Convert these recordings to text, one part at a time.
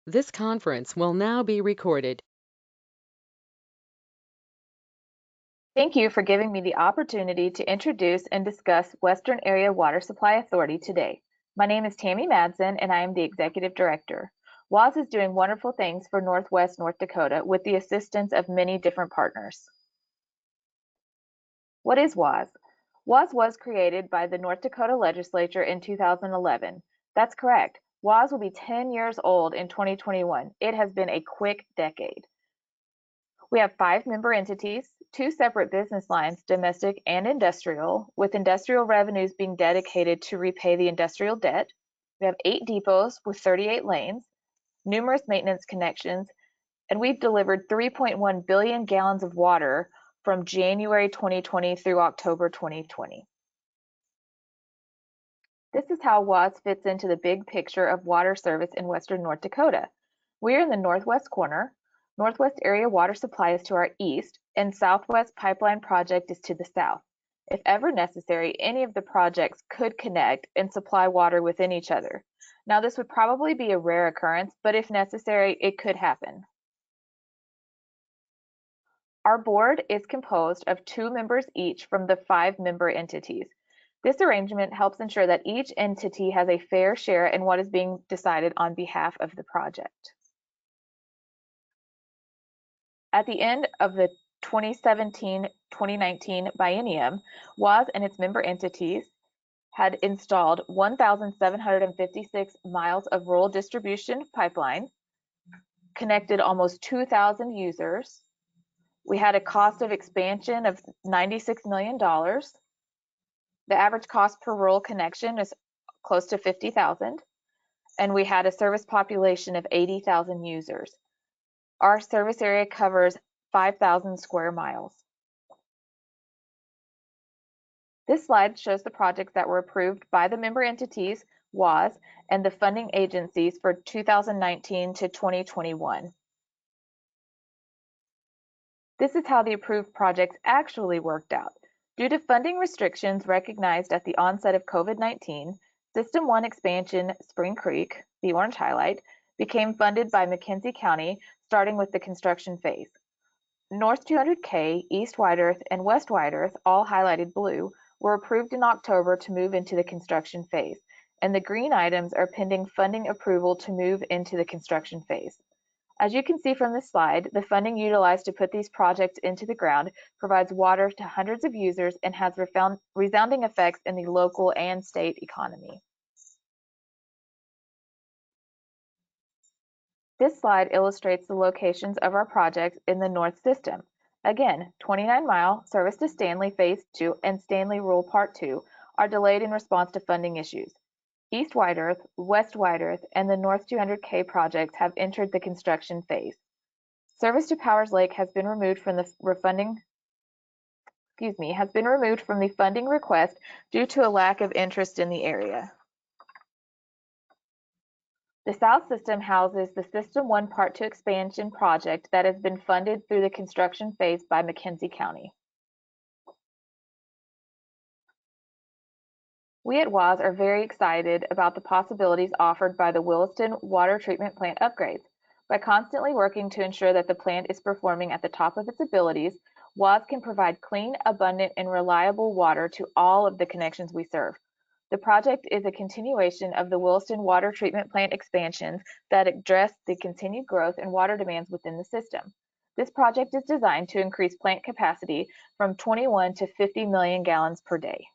This conference will now be recorded. Thank you for giving me the opportunity to introduce and discuss Western Area Water Supply Authority today. My name is Tammy Madsen, and I am the Executive Director. WAS is doing wonderful things for Northwest North Dakota with the assistance of many different partners. What is WAS? WAS was created by the North Dakota Legislature in 2011. That's correct. WAS will be 10 years old in 2021. It has been a quick decade. We have 5 member entities, 2 separate business lines, domestic and industrial, with industrial revenues being dedicated to repay the industrial debt. We have 8 depots with 38 lanes, numerous maintenance connections, and we've delivered 3.1 billion gallons of water from January 2020 through October 2020. This is how WAS fits into the big picture of water service in western North Dakota. We're in the northwest corner. Northwest Area Water Supply is to our east, and Southwest Pipeline Project is to the south. If ever necessary, any of the projects could connect and supply water within each other. Now, this would probably be a rare occurrence, but if necessary, it could happen. Our board is composed of 2 members each from the 5 member entities. This arrangement helps ensure that each entity has a fair share in what is being decided on behalf of the project. At the end of the 2017-2019 biennium, WAS and its member entities had installed 1,756 miles of rural distribution pipeline, connected almost 2,000 users. We had a cost of expansion of $96 million. The average cost per rural connection is close to $50,000, and we had a service population of 80,000 users. Our service area covers 5,000 square miles. This slide shows the projects that were approved by the member entities, WAS, and the funding agencies for 2019 to 2021. This is how the approved projects actually worked out. Due to funding restrictions recognized at the onset of COVID-19, System 1 expansion Spring Creek, the orange highlight, became funded by McKenzie County, starting with the construction phase. North 200K, East White Earth, and West White Earth, all highlighted blue, were approved in October to move into the construction phase, and the green items are pending funding approval to move into the construction phase. As you can see from this slide, the funding utilized to put these projects into the ground provides water to hundreds of users and has resounding effects in the local and state economy. This slide illustrates the locations of our projects in the North System. Again, 29-mile service to Stanley Phase 2 and Stanley Rural Part 2 are delayed in response to funding issues. East White Earth, West White Earth, and the North 200K projects have entered the construction phase. Service to Powers Lake has been removed from the funding request due to a lack of interest in the area. The South System houses the System 1 Part 2 expansion project that has been funded through the construction phase by McKenzie County. We at WAS are very excited about the possibilities offered by the Williston Water Treatment Plant upgrades. By constantly working to ensure that the plant is performing at the top of its abilities, WAS can provide clean, abundant, and reliable water to all of the connections we serve. The project is a continuation of the Williston Water Treatment Plant expansions that address the continued growth in water demands within the system. This project is designed to increase plant capacity from 21 to 50 million gallons per day.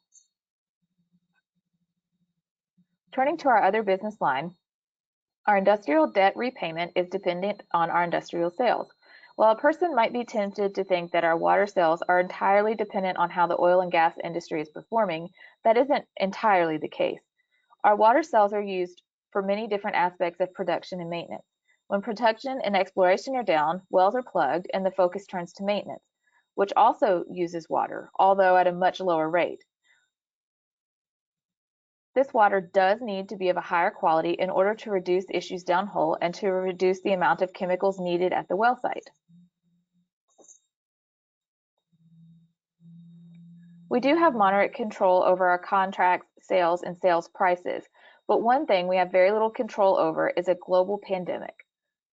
Turning to our other business line, our industrial debt repayment is dependent on our industrial sales. While a person might be tempted to think that our water sales are entirely dependent on how the oil and gas industry is performing, that isn't entirely the case. Our water sales are used for many different aspects of production and maintenance. When production and exploration are down, wells are plugged and the focus turns to maintenance, which also uses water, although at a much lower rate. This water does need to be of a higher quality in order to reduce issues downhole and to reduce the amount of chemicals needed at the well site. We do have moderate control over our contracts, sales, and sales prices, but one thing we have very little control over is a global pandemic.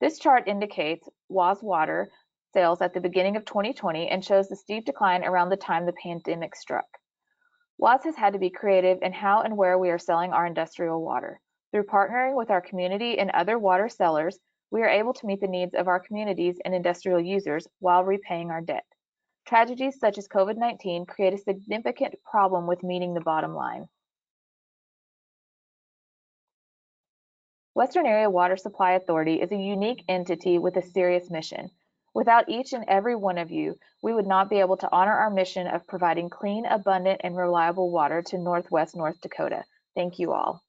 This chart indicates WA's water sales at the beginning of 2020 and shows the steep decline around the time the pandemic struck. WAS has had to be creative in how and where we are selling our industrial water. Through partnering with our community and other water sellers, we are able to meet the needs of our communities and industrial users while repaying our debt. Tragedies such as COVID-19 create a significant problem with meeting the bottom line. Western Area Water Supply Authority is a unique entity with a serious mission. Without each and every one of you, we would not be able to honor our mission of providing clean, abundant, and reliable water to Northwest North Dakota. Thank you all.